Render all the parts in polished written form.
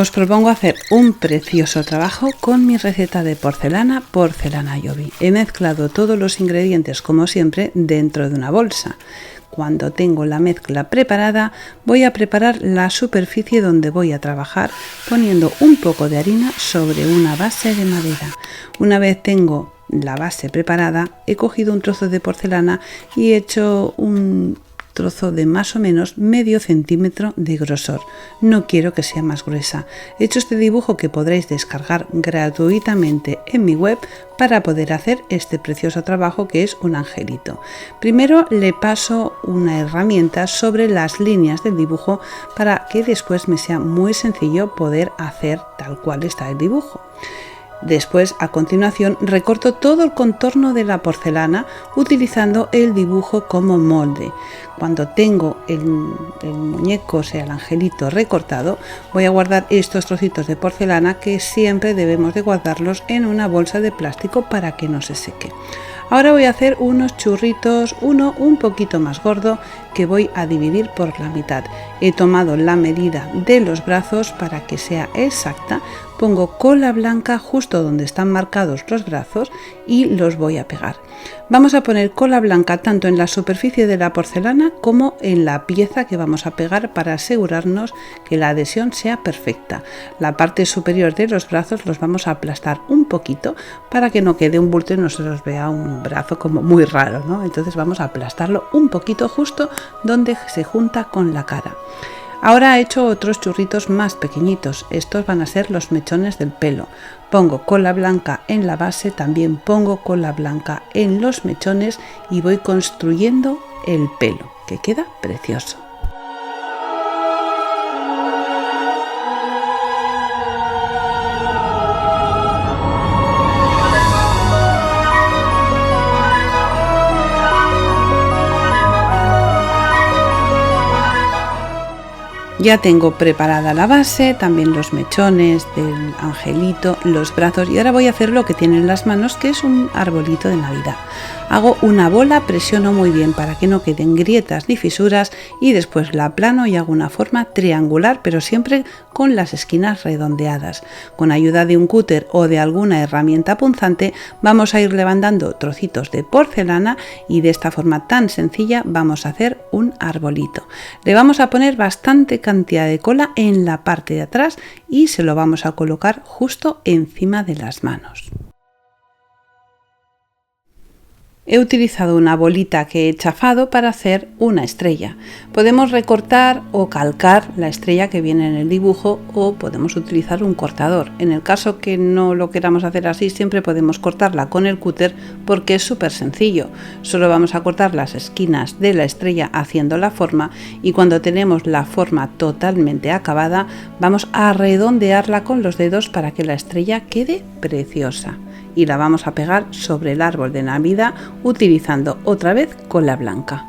Os propongo hacer un precioso trabajo con mi receta de porcelana Jovi. He mezclado todos los ingredientes como siempre dentro de una bolsa. Cuando tengo la mezcla preparada, voy a preparar la superficie donde voy a trabajar poniendo un poco de harina sobre una base de madera. Una vez tengo la base preparada, he cogido un trozo de porcelana y he hecho un trozo de más o menos medio centímetro de grosor. No quiero que sea más gruesa. He hecho este dibujo que podréis descargar gratuitamente en mi web para poder hacer este precioso trabajo que es un angelito. Primero le paso una herramienta sobre las líneas del dibujo para que después me sea muy sencillo poder hacer tal cual está el dibujo. Después, a continuación, recorto todo el contorno de la porcelana utilizando el dibujo como molde. Cuando tengo el muñeco, o sea el angelito recortado, voy a guardar estos trocitos de porcelana que siempre debemos de guardarlos en una bolsa de plástico para que no se seque. Ahora voy a hacer unos churritos, uno un poquito más gordo que voy a dividir por la mitad. He tomado la medida de los brazos para que sea exacta. Pongo cola blanca justo donde están marcados los brazos y los voy a pegar. Vamos a poner cola blanca tanto en la superficie de la porcelana como en la pieza que vamos a pegar para asegurarnos que la adhesión sea perfecta. La parte superior de los brazos los vamos a aplastar un poquito para que no quede un bulto y no se nos vea un brazo como muy raro, ¿no? Entonces vamos a aplastarlo un poquito justo donde se junta con la cara. Ahora he hecho otros churritos más pequeñitos, estos van a ser los mechones del pelo. Pongo cola blanca en la base, también pongo cola blanca en los mechones y voy construyendo el pelo, que queda precioso. Ya tengo preparada la base, también los mechones del angelito, los brazos y ahora voy a hacer lo que tiene en las manos, que es un arbolito de Navidad. Hago una bola, presiono muy bien para que no queden grietas ni fisuras y después la aplano y hago una forma triangular, pero siempre con las esquinas redondeadas. Con ayuda de un cúter o de alguna herramienta punzante vamos a ir levantando trocitos de porcelana y de esta forma tan sencilla vamos a hacer un arbolito. Le vamos a poner bastante cantidad de cola en la parte de atrás y se lo vamos a colocar justo encima de las manos. He utilizado una bolita que he chafado para hacer una estrella. Podemos recortar o calcar la estrella que viene en el dibujo o podemos utilizar un cortador. En el caso que no lo queramos hacer así, siempre podemos cortarla con el cúter porque es súper sencillo. Solo vamos a cortar las esquinas de la estrella haciendo la forma y cuando tenemos la forma totalmente acabada vamos a redondearla con los dedos para que la estrella quede preciosa. Y la vamos a pegar sobre el árbol de Navidad utilizando otra vez cola blanca.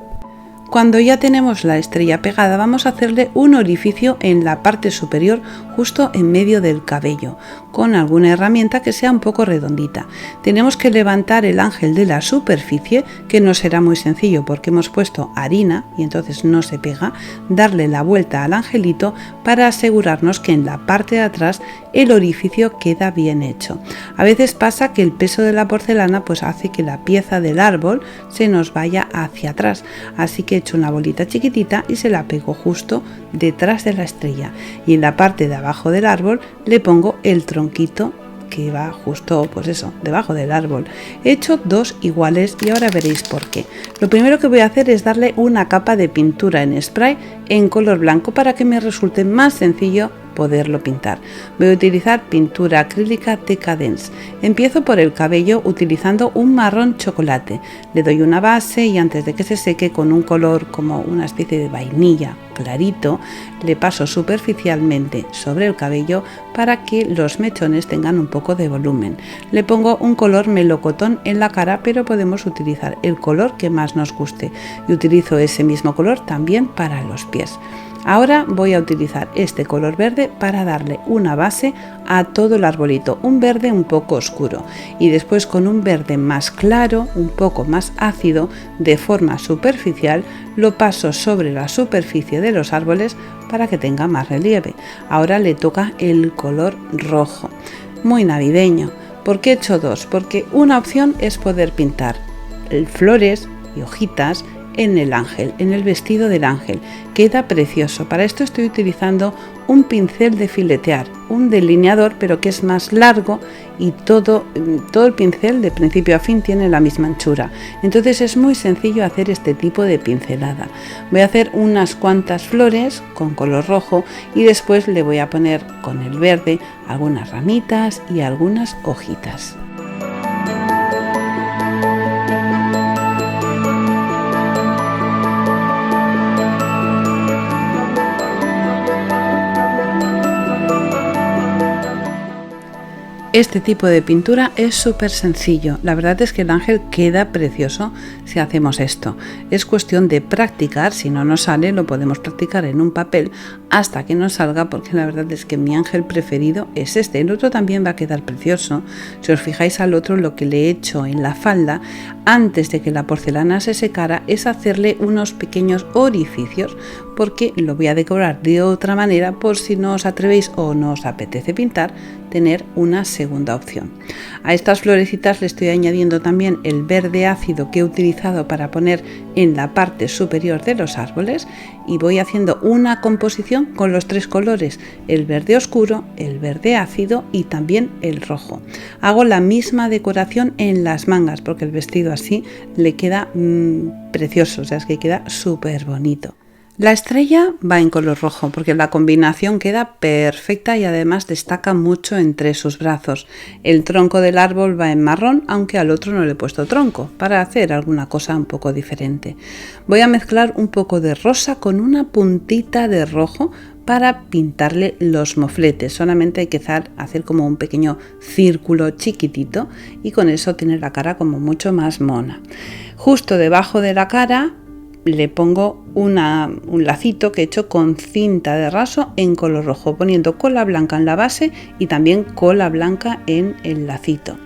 Cuando ya tenemos la estrella pegada vamos a hacerle un orificio en la parte superior justo en medio del cabello con alguna herramienta que sea un poco redondita. Tenemos que levantar el ángel de la superficie, que no será muy sencillo porque hemos puesto harina y entonces no se pega, darle la vuelta al angelito para asegurarnos que en la parte de atrás el orificio queda bien hecho. A veces pasa que el peso de la porcelana pues hace que la pieza del árbol se nos vaya hacia atrás, así que he hecho una bolita chiquitita y se la pego justo detrás de la estrella y en la parte de abajo del árbol le pongo el tronquito que va justo pues eso, debajo del árbol. He hecho dos iguales y ahora veréis por qué. Lo primero que voy a hacer es darle una capa de pintura en spray en color blanco para que me resulte más sencillo poderlo pintar. Voy a utilizar pintura acrílica Decadence. Empiezo por el cabello utilizando un marrón chocolate. Le doy una base y antes de que se seque con un color como una especie de vainilla clarito, le paso superficialmente sobre el cabello para que los mechones tengan un poco de volumen. Le pongo un color melocotón en la cara, pero podemos utilizar el color que más nos guste y utilizo ese mismo color también para los pies. Ahora voy a utilizar este color verde para darle una base a todo el arbolito, un verde un poco oscuro, y después con un verde más claro, un poco más ácido, de forma superficial, lo paso sobre la superficie de los árboles para que tenga más relieve. Ahora le toca el color rojo, muy navideño. ¿Por qué he hecho dos? Porque una opción es poder pintar flores y hojitas en el ángel, en el vestido del ángel. Queda precioso. Para esto estoy utilizando un pincel de filetear, un delineador, pero que es más largo, y todo el pincel de principio a fin tiene la misma anchura. Entonces es muy sencillo hacer este tipo de pincelada. Voy a hacer unas cuantas flores con color rojo y después le voy a poner con el verde algunas ramitas y algunas hojitas. Este tipo de pintura es súper sencillo. La verdad es que el ángel queda precioso si hacemos esto. Es cuestión de practicar. Si no nos sale, lo podemos practicar en un papel hasta que nos salga, porque la verdad es que mi ángel preferido es este. El otro también va a quedar precioso. Si os fijáis al otro, lo que le he hecho en la falda antes de que la porcelana se secara es hacerle unos pequeños orificios, porque lo voy a decorar de otra manera por si no os atrevéis o no os apetece pintar, tener una segunda opción. A estas florecitas le estoy añadiendo también el verde ácido que he utilizado para poner en la parte superior de los árboles, y voy haciendo una composición con los tres colores, el verde oscuro, el verde ácido y también el rojo. Hago la misma decoración en las mangas porque el vestido así le queda precioso, o sea, es que queda súper bonito. La estrella va en color rojo porque la combinación queda perfecta y además destaca mucho entre sus brazos. El tronco del árbol va en marrón, aunque al otro no le he puesto tronco, para hacer alguna cosa un poco diferente. Voy a mezclar un poco de rosa con una puntita de rojo para pintarle los mofletes. Solamente hay que hacer como un pequeño círculo chiquitito y con eso tiene la cara como mucho más mona. Justo debajo de la cara le pongo un lacito que he hecho con cinta de raso en color rojo, poniendo cola blanca en la base y también cola blanca en el lacito.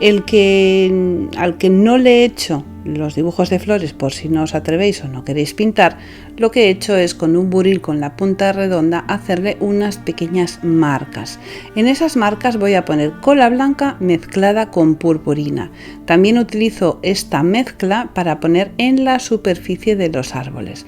Al que no le he hecho los dibujos de flores, por si no os atrevéis o no queréis pintar, lo que he hecho es con un buril con la punta redonda hacerle unas pequeñas marcas. En esas marcas voy a poner cola blanca mezclada con purpurina. También utilizo esta mezcla para poner en la superficie de los árboles.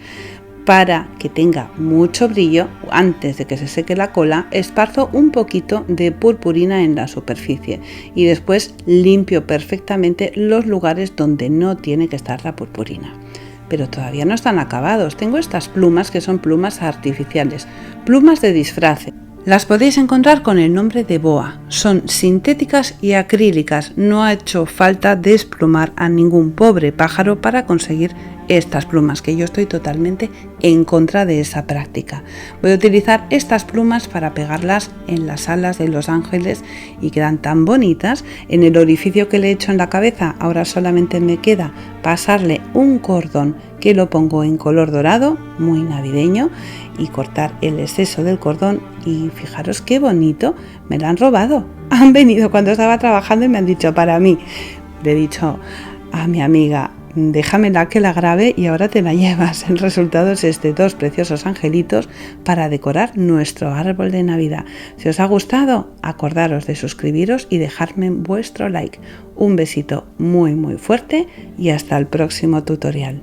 Para que tenga mucho brillo, antes de que se seque la cola, esparzo un poquito de purpurina en la superficie y después limpio perfectamente los lugares donde no tiene que estar la purpurina. Pero todavía no están acabados. Tengo estas plumas que son plumas artificiales, plumas de disfraz. Las podéis encontrar con el nombre de boa. Son sintéticas y acrílicas. No ha hecho falta desplumar a ningún pobre pájaro para conseguir estas plumas, que yo estoy totalmente en contra de esa práctica. Voy a utilizar estas plumas para pegarlas en las alas de los ángeles y quedan tan bonitas. En el orificio que le he hecho en la cabeza, ahora solamente me queda pasarle un cordón que lo pongo en color dorado, muy navideño, y cortar el exceso del cordón. Y fijaros qué bonito, me lo han robado. Han venido cuando estaba trabajando y me han dicho para mí. Le he dicho a mi amiga, déjamela que la grabe y ahora te la llevas. El resultado es dos preciosos angelitos para decorar nuestro árbol de Navidad. Si os ha gustado, acordaros de suscribiros y dejarme vuestro like. Un besito muy fuerte y hasta el próximo tutorial.